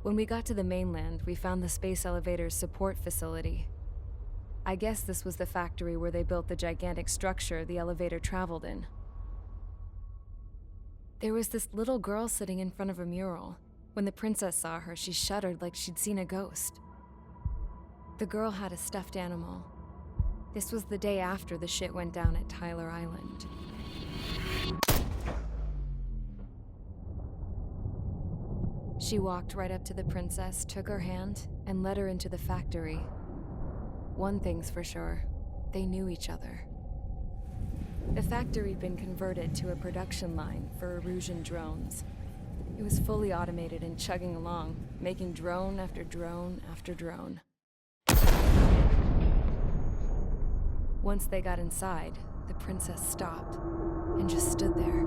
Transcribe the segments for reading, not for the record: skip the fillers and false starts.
When we got to the mainland, we found the space elevator's support facility. I guess this was the factory where they built the gigantic structure the elevator traveled in. There was this little girl sitting in front of a mural. When the princess saw her, she shuddered like she'd seen a ghost. The girl had a stuffed animal. This was the day after the shit went down at Tyler Island. She walked right up to the princess, took her hand, and led her into the factory. One thing's for sure, they knew each other. The factory'd been converted to a production line for Erusean drones. It was fully automated and chugging along, making drone after drone after drone. Once they got inside, the princess stopped and just stood there.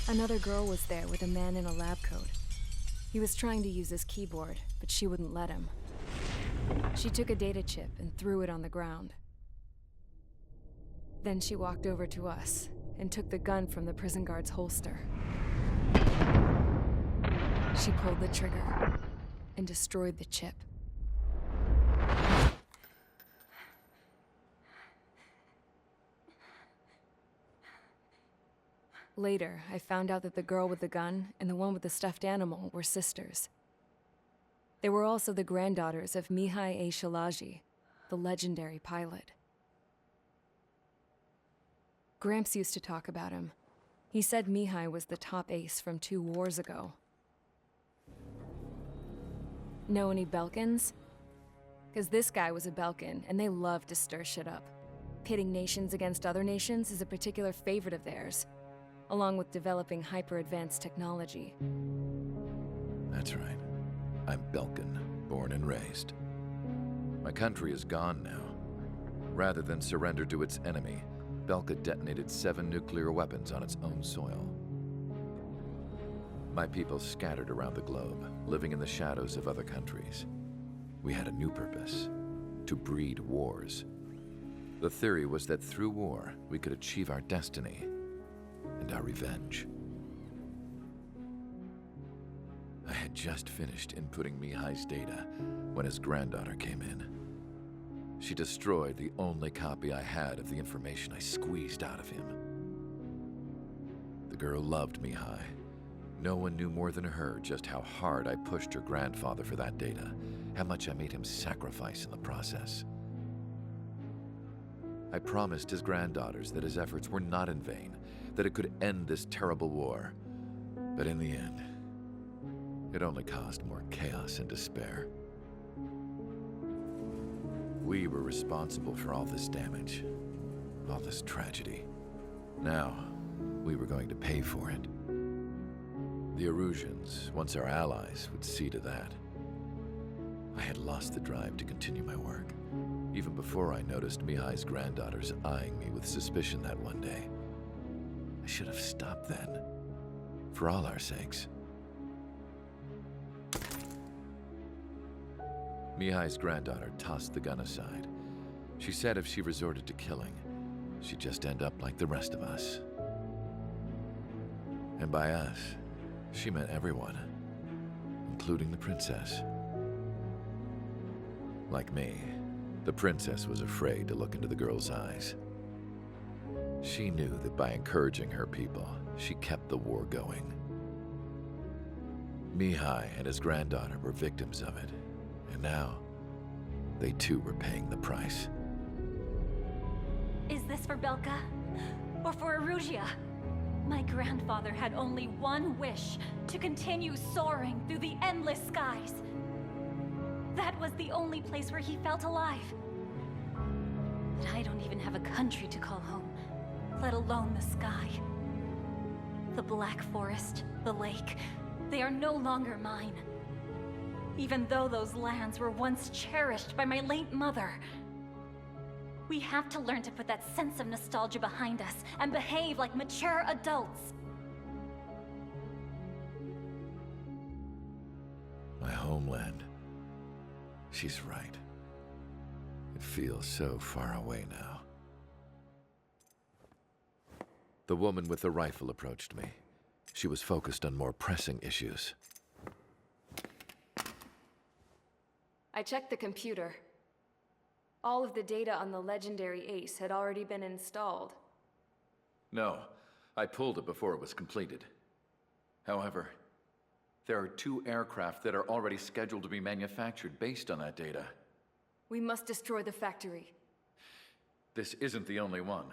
Another girl was there with a man in a lab coat. He was trying to use his keyboard, but she wouldn't let him. She took a data chip and threw it on the ground. Then she walked over to us and took the gun from the prison guard's holster. She pulled the trigger and destroyed the chip. Later, I found out that the girl with the gun and the one with the stuffed animal were sisters. They were also the granddaughters of Mihai Aeyvis, the legendary pilot. Gramps used to talk about him. He said Mihai was the top ace from 2 wars ago. Know any Belkans? Because this guy was a Belkan, and they love to stir shit up. Pitting nations against other nations is a particular favorite of theirs, along with developing hyper-advanced technology. That's right. I'm Belkan, born and raised. My country is gone now. Rather than surrender to its enemy, Belka detonated 7 nuclear weapons on its own soil. My people scattered around the globe, living in the shadows of other countries. We had a new purpose: to breed wars. The theory was that through war, we could achieve our destiny and our revenge. I had just finished inputting Mihai's data when his granddaughter came in. She destroyed the only copy I had of the information I squeezed out of him. The girl loved Mihai. No one knew more than her just how hard I pushed her grandfather for that data, how much I made him sacrifice in the process. I promised his granddaughters that his efforts were not in vain, that it could end this terrible war. But in the end, it only caused more chaos and despair. We were responsible for all this damage, all this tragedy. Now, we were going to pay for it. The Eruseans, once our allies, would see to that. I had lost the drive to continue my work, even before I noticed Mihai's granddaughters eyeing me with suspicion that one day. I should have stopped then, for all our sakes. Mihai's granddaughter tossed the gun aside. She said if she resorted to killing, she'd just end up like the rest of us. And by us, she meant everyone, including the princess. Like me, the princess was afraid to look into the girl's eyes. She knew that by encouraging her people, she kept the war going. Mihai and his granddaughter were victims of it, and now, they too were paying the price. Is this for Belka? Or for Erusia? My grandfather had only one wish: to continue soaring through the endless skies. That was the only place where he felt alive. But I don't even have a country to call home, let alone the sky. The Black Forest, the lake, they are no longer mine. Even though those lands were once cherished by my late mother. We have to learn to put that sense of nostalgia behind us and behave like mature adults. My homeland. She's right. It feels so far away now. The woman with the rifle approached me. She was focused on more pressing issues. I checked the computer. All of the data on the legendary Ace had already been installed. No, I pulled it before it was completed. However, there are 2 aircraft that are already scheduled to be manufactured based on that data. We must destroy the factory. This isn't the only one.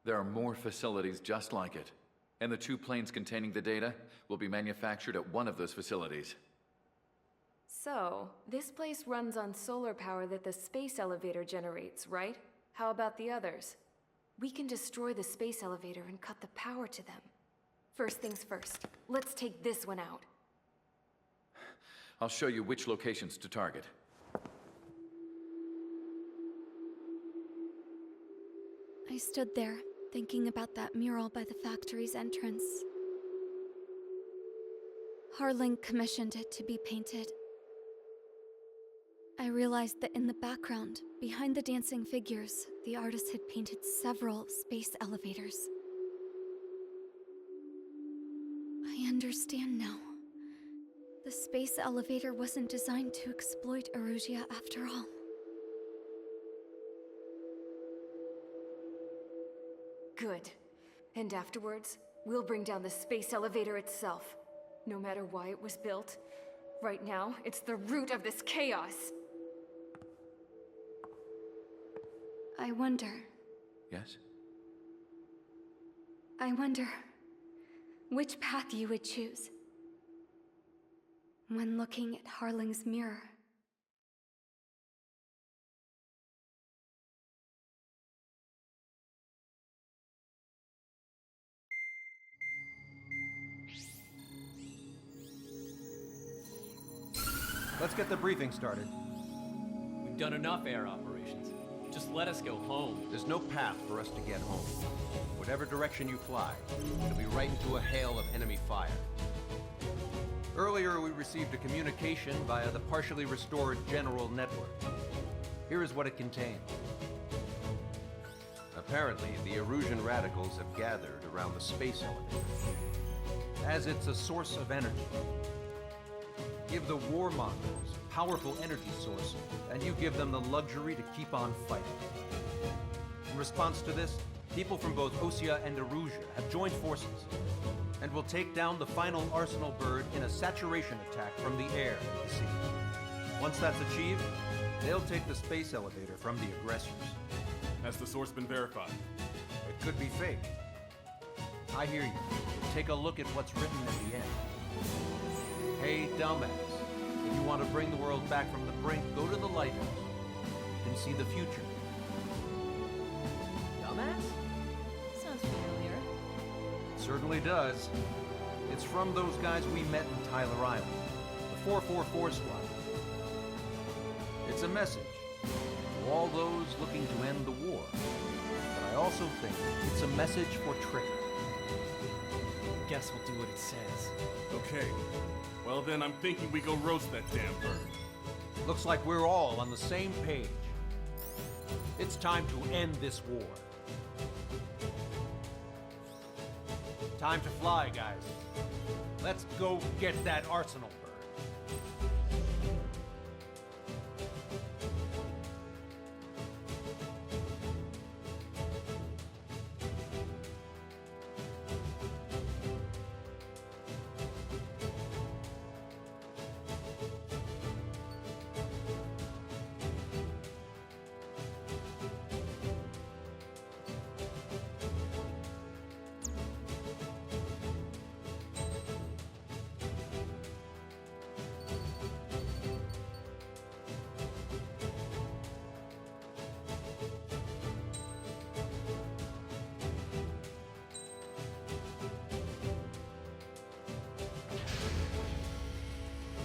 There are more facilities just like it, and the 2 planes containing the data will be manufactured at one of those facilities. So, this place runs on solar power that the space elevator generates, right? How about the others? We can destroy the space elevator and cut the power to them. First things first, let's take this one out. I'll show you which locations to target. I stood there, thinking about that mural by the factory's entrance. Harling commissioned it to be painted. I realized that in the background, behind the dancing figures, the artist had painted several space elevators. I understand now. The space elevator wasn't designed to exploit Erusia after all. Good. And afterwards, we'll bring down the space elevator itself. No matter why it was built, right now, it's the root of this chaos. I wonder Yes? which path you would choose when looking at Harling's mirror. Let's get the briefing started. We've done enough air operations. Just let us go home. There's no path for us to get home. Whatever direction you fly, it'll be right into a hail of enemy fire. Earlier, we received a communication via the partially restored general network. Here is what it contained. Apparently, the Erusean radicals have gathered around the space elevator, as it's a source of energy. Give the warmongers a powerful energy source, and you give them the luxury to keep on fighting. In response to this, people from both Osea and Erusia have joined forces, and will take down the final Arsenal bird in a saturation attack from the air and the sea. Once that's achieved, they'll take the space elevator from the aggressors. Has the source been verified? It could be fake. I hear you. Take a look at what's written at the end. Hey, dumbass. If you want to bring the world back from the brink, go to the Lighthouse. You can see the future. Dumbass? Sounds familiar. It certainly does. It's from those guys we met in Tyler Island. The 444 Squad. It's a message to all those looking to end the war. But I also think it's a message for Trigger. Guess we'll do what it says. Okay. Well then, I'm thinking we go roast that damn bird. Looks like we're all on the same page. It's time to end this war. Time to fly, guys. Let's go get that Arsenal bird.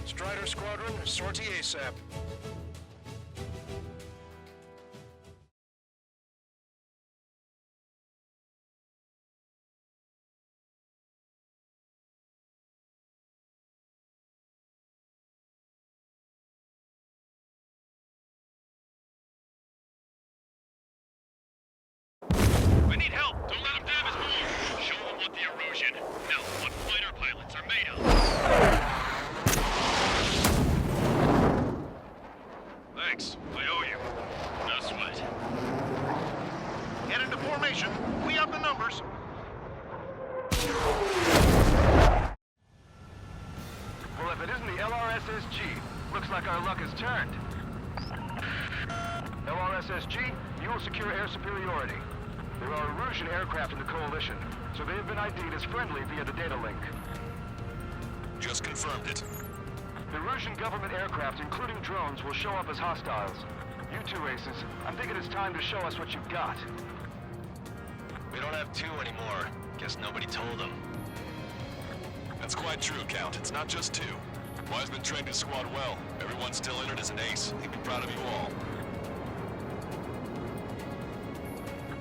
Strider Squadron, sortie ASAP. I need help! Don't let him damage more! Thanks. I owe you. No sweat. Get into formation. We have the numbers. Well, if it isn't the LRSSG, looks like our luck has turned. LRSSG, you will secure air superiority. There are Erusean aircraft in the Coalition, so they have been ID'd as friendly via the data link. Just confirmed it. The Erusean government aircraft, including drones, will show up as hostiles. You two aces, I'm thinking it's time to show us what you've got. We don't have two anymore. Guess nobody told them. That's quite true, Count. It's not just two. Wiseman trained his squad well. Everyone's still in it as an ace. He'd be proud of you all.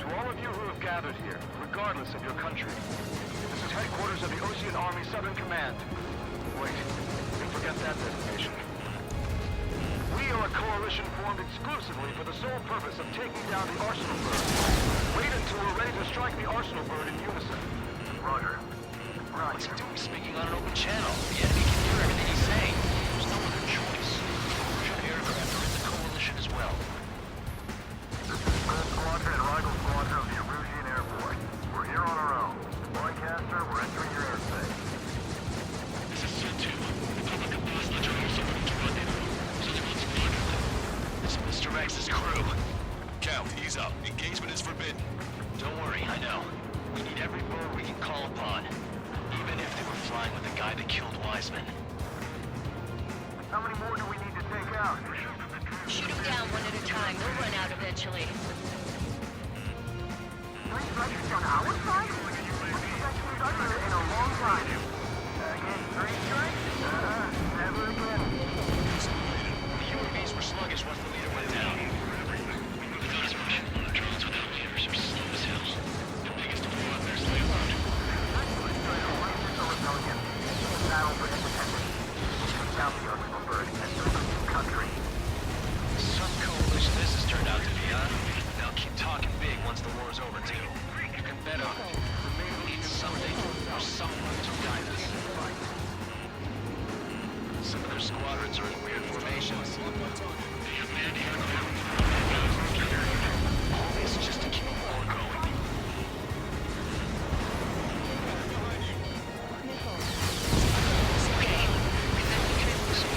To all of you who have gathered here, regardless of your country, this is headquarters of the Ocean Army Southern Command. Wait, you forget that designation. We are a coalition formed exclusively for the sole purpose of taking down the Arsenal Bird. Wait until we're ready to strike the Arsenal Bird in unison. Roger. What's he doing speaking on an open channel? The enemy can hear everything he's saying. There's no other choice. Erusean aircraft are in the Coalition as well. This is Squadron and Rival Squadron of the Erusean Air Force. We're here on our own. Lancaster, we're entering your airspace. This is Su-2. Public hostage are also being targeted. So they want to block them. It's Mr. X's crew. Count, ease up. Engagement is forbidden. Don't worry, I know. We need every bird we can call upon. Even if they were flying with the guy that killed Wiseman. How many more do we need to take out? Shoot them down one at a time. They'll run out eventually. 3 strikes on our side? In a long time. Again, 3 strikes? Never again. The UAVs were sluggish once the leader went down. The guys were shooting on the drones without leaders are slow as hell. The biggest war on their Lebrun. Battle for independence. Take down the Arsenal Bird and build a new country. Some coalition this has turned out to be, huh? They'll keep talking big once the war's over, too. You can bet on it. We need something or someone to guide us. Some of their squadrons are in weird formations. They have manned aircraft. All this just to keep the war going. Okay, connecting transmission.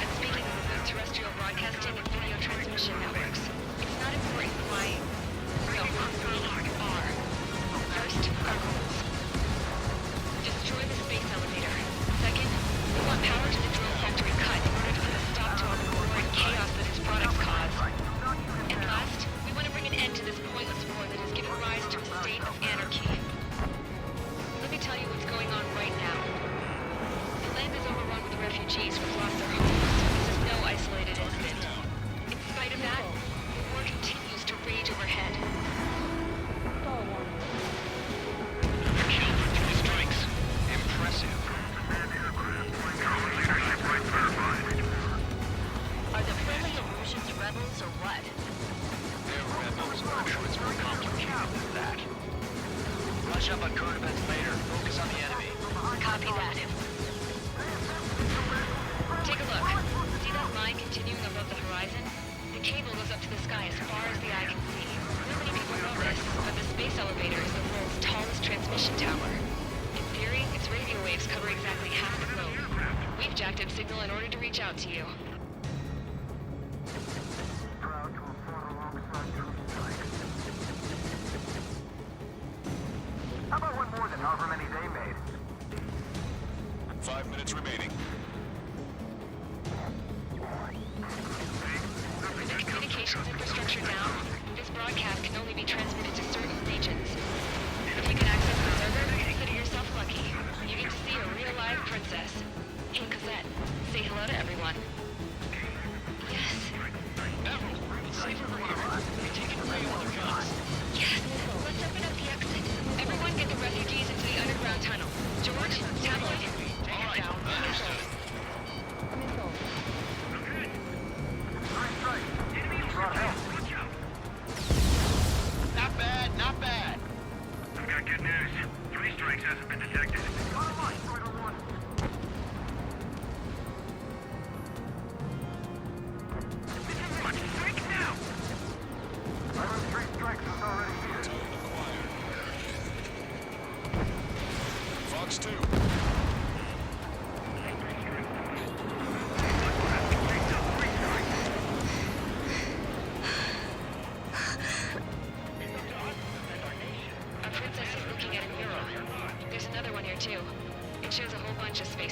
I'm speaking with the terrestrial broadcasting and video transmission networks. It's not important why. No, we are. First, our goals. Destroy the space elevator. Second, we want power to the drone factory cut in order to put a stop to all the war and chaos that its products cause. And last, we want to bring an end to this pointless war that has given rise to a state of anarchy. Let me tell you what's going on right now. The land is overrun with refugees who've lost their homes. This is no isolated incident. In spite of that, the war continues to rage overhead. Killed for 3 strikes. Impressive. Are the friendly Eruseans rebels or what? They're rebels, but I'm sure it's more complicated than that. Rush up on current events later. Focus on the enemy. Copy that. Take a look. See that line continuing above the horizon? The cable goes up to the sky as far as the eye can see. Not many people know this, but the space elevator is the world's tallest transmission tower. In theory, its radio waves cover exactly half the globe. We've jacked up signal in order to reach out to you. Proud to have fought alongside True Strike. How about one more than however many they made? 5 minutes remaining. With the communications infrastructure down, this broadcast can only be transmitted to certain regions. If you can access the server, consider yourself lucky. You get to see a real live princess. Hey, Cosette, say hello to everyone. Yes. Avril, it's safer from here. They take it away with their guns. Yes. Let's open up the exit. Everyone get the refugees into the underground tunnel. George, tabloid. All right, understood. Not bad, not bad. I've got good news. 3 strikes hasn't been detected.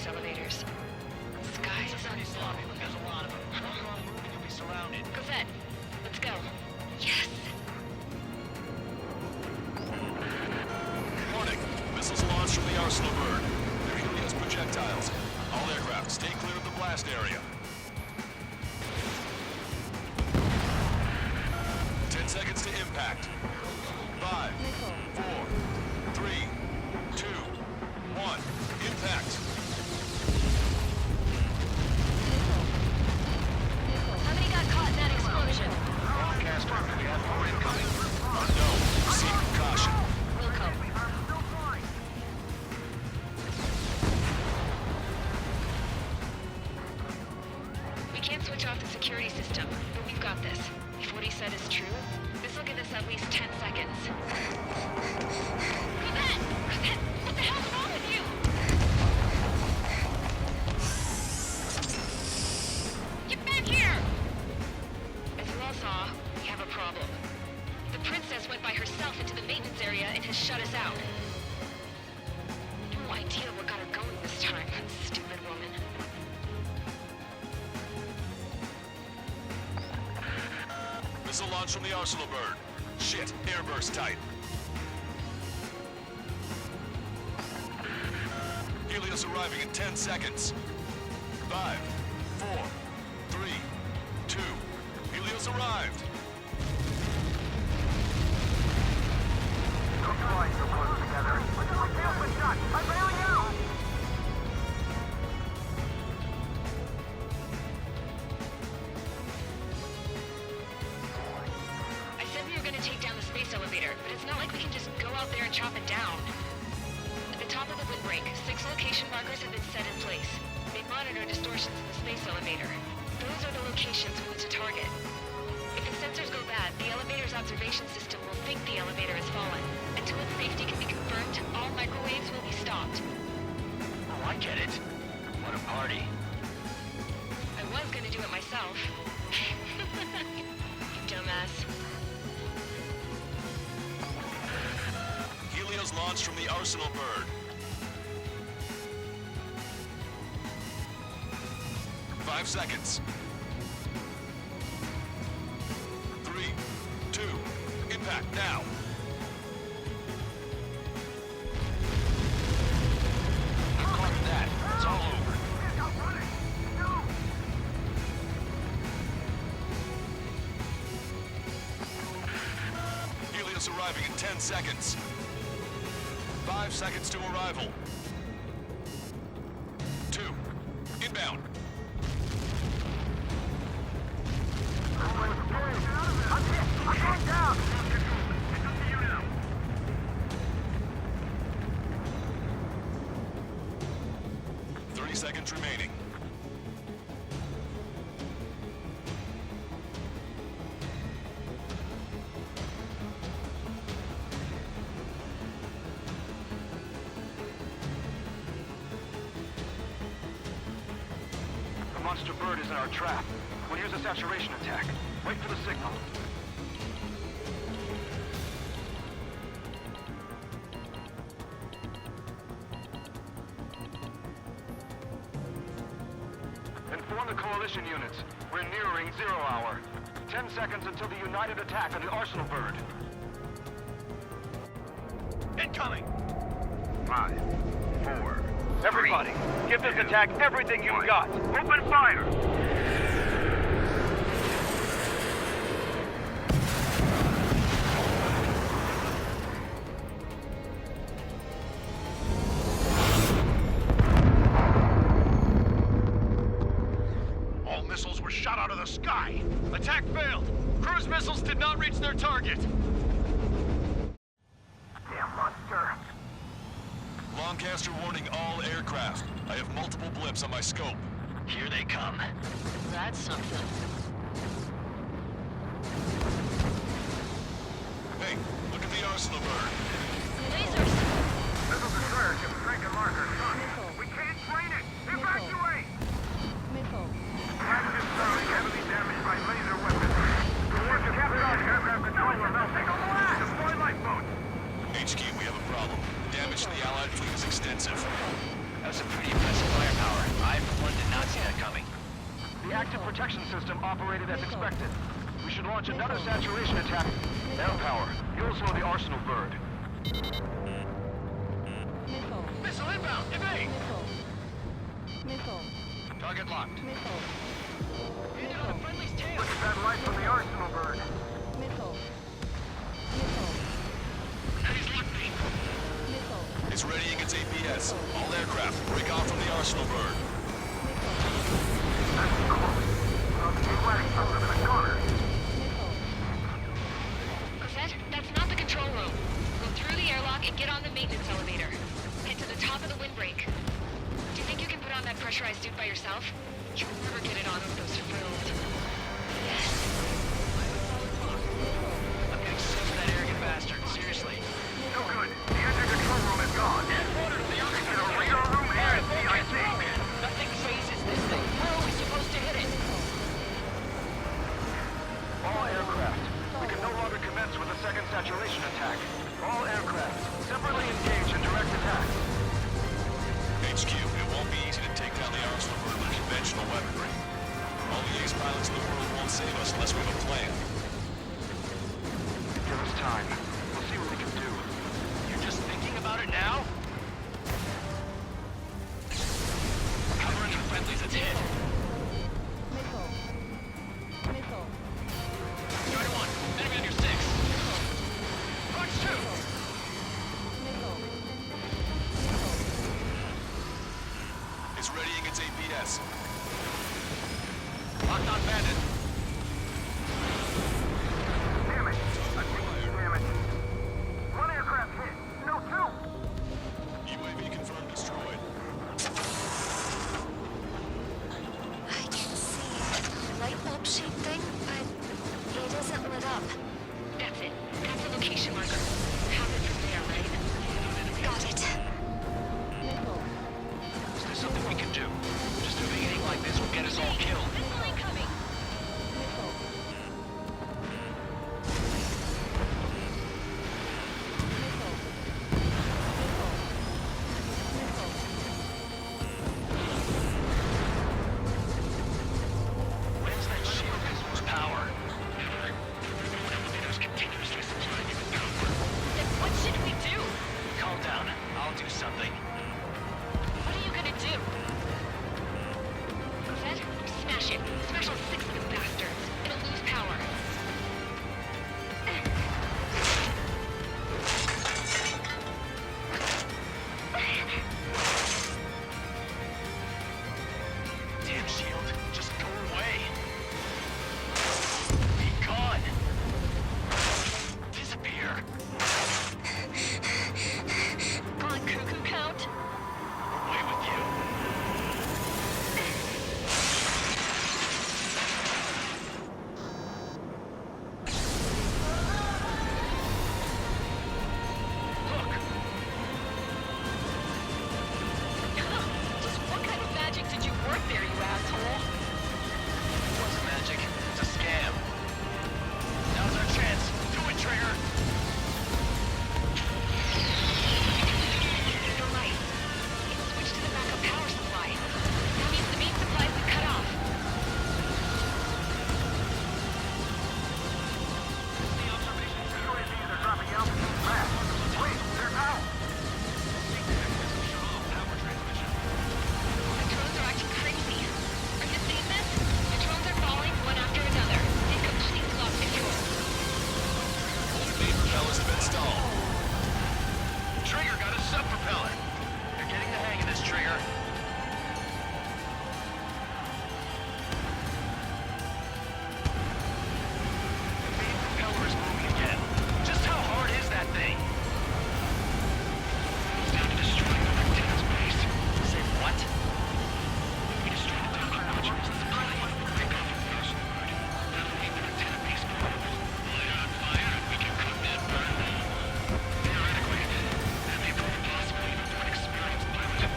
space elevators. Skies is on slow. There's a lot of them. Keep on moving, you'll be surrounded. Cosette, let's go. Yes! Warning. Missiles launched from the Arsenal bird. They're Helios projectiles. All aircraft, stay clear of the blast area. 10 seconds to impact. 5, 4, 3, 2, 1. Impact. How many got caught in that explosion? Broadcaster, we have more incoming. Unknown. Proceed with caution. Wilco. We can't switch off the security system, but we've got this. If what he said is true, this will give us at least 10 seconds. Cosette! Cosette! What the hell's wrong with you? Get back here! As you all saw, we have a problem. The princess went by herself into the maintenance area and has shut us out. No idea what got her going this time, stupid woman. Missile launch from the Arsenal bird. Shit, airburst tight. Helios arriving in 10 seconds. 5, 4, 3, 2. Helios arrived. Don't fly so close together. I'm bailing out! I said we were gonna take down the space elevator, but it's not like we can just go out there and chop it down. At the top of the windbreak, 6 location markers have been set in place. They monitor distortions in the space elevator. Those are the locations we need to target. If the sensors go bad, the elevator's observation system will think the elevator has fallen. Until its safety can be confirmed, all microwaves will be stopped. Oh, I get it. What a party. I was gonna do it myself. You dumbass. Helios launched from the Arsenal bird. 5 seconds. 3, 2, impact now. You caught that. It's all over. Helios arriving in 10 seconds. 5 seconds to arrival. 2, inbound. I'm going down! 30 seconds remaining. The monster bird is in our trap. We'll use a saturation attack. Wait for the signal. Inform the coalition units. We're nearing 0 hour. 10 seconds until the united attack on the Arsenal bird. Incoming! 5, 4. Everybody, give this attack everything you've got. Open fire! All missiles were shot out of the sky. Attack failed. Cruise missiles did not reach their target. Damn monster. Lancaster warning all aircraft. I have multiple blips on my scope. Here they come. That's something. Hey, look at the Arsenal bird. Lasers! Missile destroyer can strike a marker. We can't train it! Evacuate! Flagship Charlie heavily damaged by laser weapons. The warship aircraft controller melting. Deploy lifeboats! HQ, we have a problem. Damage to the Allied fleet is extensive. That's a pretty impressive firepower. I, for one, did not see that coming. The active protection system operated as expected. We should launch another saturation attack. Air power. You'll slow the Arsenal bird. Missile inbound! Evade! Target locked. Hit on the friendly's tail! Look at that light from the Arsenal bird. He's locked me! It's readying its APS. All aircraft, break off from the Arsenal bird. That's close. Keep letting out of the corner. Cosette, that's not the control room. Go through the airlock and get on the maintenance elevator. Head to the top of the windbreak. Do you think you can put on that pressurized suit by yourself? You'll never get it on with those frills. Yes. I'm getting sick of that arrogant bastard, seriously. No good. The engine control room is gone. Water to the In a radar room and CIC. Nothing phases this thing. How are we supposed to hit it? All aircraft. We can no longer commence with a second saturation attack. All aircraft. Separately engage in direct attack. HQ, it won't be easy to take down the Arsenal bird with conventional weaponry. All the ace pilots in the world won't save us unless we have a plan. Give us time. We'll see what we can do. You're just thinking about it now? Covering the friendlies, it's hit. Strider 1, enemy on your 6. Punch 2! It's readying its APS. Locked on bandit. Damn it. I think damn it. One aircraft hit. No, two. UAV confirmed destroyed. I can see a light bulb shaped thing, but it isn't lit up. That's it. That's the location marker. Have it from there, right? Got it. Is there something we can do? Just doing anything like this will get us all killed. Missile incoming! Where's that shield gives power? Elevators continuously supplying you with power. Then what should we do? Calm down. I'll do something. What are you gonna do? Cosette, smash it. Smash all 6 of them bastards. It'll lose power. Damn shield, just go away. Be gone. Disappear. On cuckoo count? Away with you. Look, Just what kind of magic did you work there, you asshole? it wasn't magic. It's a scam. Now's our chance. Do it, Trigger. You're right. It's switched to the backup power supply. That means the main supply's been cut off. UAVs are dropping altitude fast. Wait, they're out. The drones are acting crazy. Are you seeing this? The drones are falling one after another. They've completely lost control. All the main propellers have been stalled. Trigger got a sub-propeller. You're getting the hang of this, Trigger. The main propeller is moving again. Just how hard is that thing? It's down to destroying the lieutenant's base. Say what? We destroy the Docker modules and supply the break off of the Arsenal bird. That'll make the lieutenant base move. Light on fire and we can cook that bird. Theoretically, that may prove impossible even for an experienced pilot.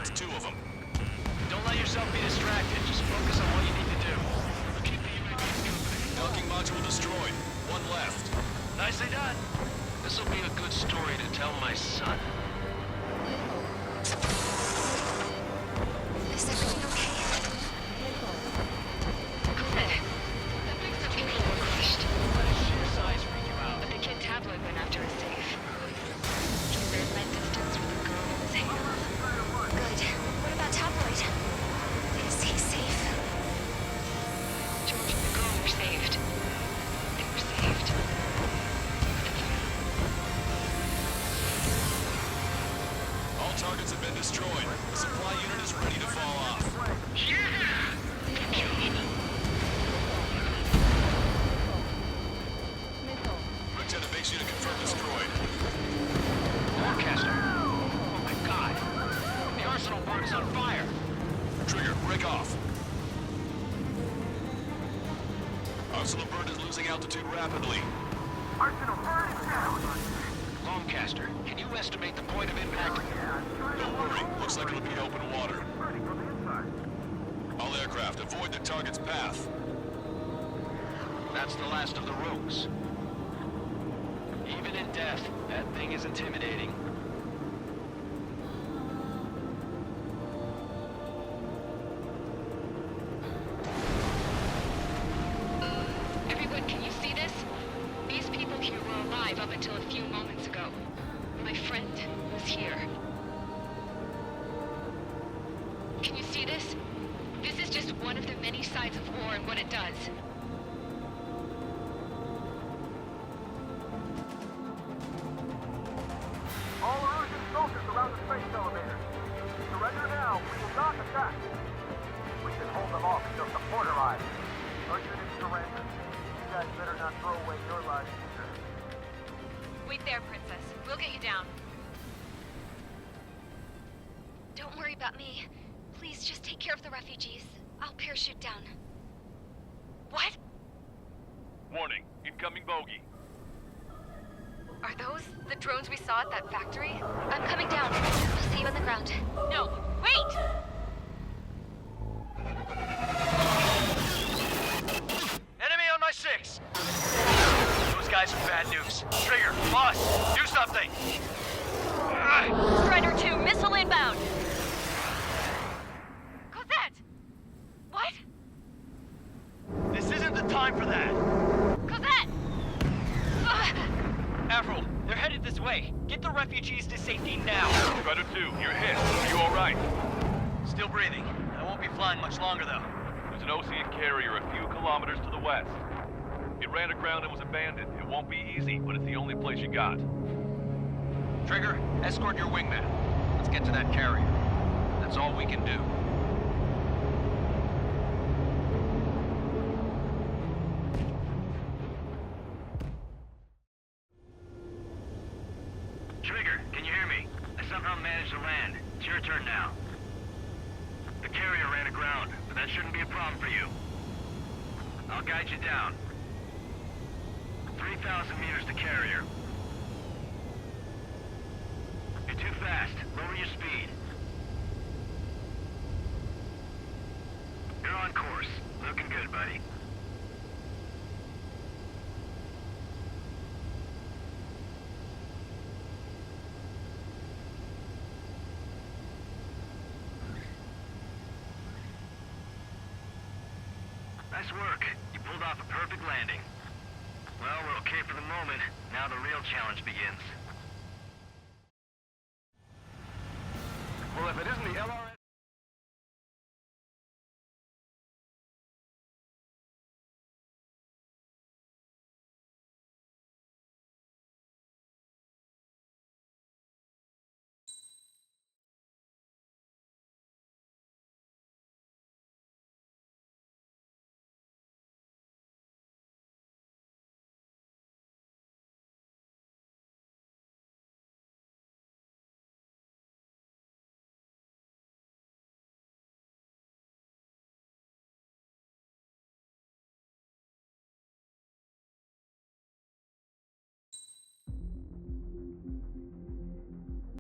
That's 2 of them. Don't let yourself be distracted. Just focus on what you need to do. Keep the UAVs company. Docking module destroyed. 1 left. Nicely done. This'll be a good story to tell my son. Is everything okay? Good. The people were crushed. Let his sheer size freak you out. But the kid tabloid went after a safe. He ran that distance with a girl in his hands. Good. What about tabloid? Is he safe? George and the girl were saved. They were saved. All targets have been destroyed. The supply unit is ready to fall off. Lieutenant base unit confirmed destroyed. Forecaster. Oh my god. The arsenal bird is on fire. Trigger, break off. Arsenal bird is losing altitude rapidly. Arsenal bird is down. Longcaster, can you estimate the point of impact? Don't worry, looks like it'll be open water. All aircraft, avoid the target's path. That's the last of the rogues. Even in death, that thing is intimidating. Everyone, can you see this? These people here were alive up until a few moments ago. My friend was here. Can you see this? This is just one of the many sides of war and what it does. All Erusean soldiers around the space elevator. Surrender now. We will not attack. We can hold them off until support arrives. Our units surrender. You guys better not throw away your lives either. Wait there, Princess. We'll get you down. Don't worry about me. Please just take care of the refugees. I'll parachute down. What? Warning, incoming bogey. Are those the drones we saw at that factory? I'm coming down. I'll see you on the ground. No, wait! Enemy on my 6! Those guys are bad news. Trigger, boss, do something! Strider 2, missile inbound! Cosette! What? This isn't the time for that! Cosette! Avril, they're headed this way. Get the refugees to safety now. Strider 2, you're hit. Are you alright? Still breathing. I won't be flying much longer, though. There's an Ocean carrier a few kilometers to the west. It ran aground and was abandoned. It won't be easy, but it's the only place you got. Trigger, escort your wingman. Let's get to that carrier. That's all we can do. Trigger, can you hear me? I somehow managed to land. It's your turn now. The carrier ran aground, but that shouldn't be a problem for you. I'll guide you down. 3,000 meters to carrier. You're too fast. Lower your speed. You're on course. Looking good, buddy. Nice work. You pulled off a perfect landing. Well, we're okay for the moment. Now the real challenge begins. Well, if it isn't the LR...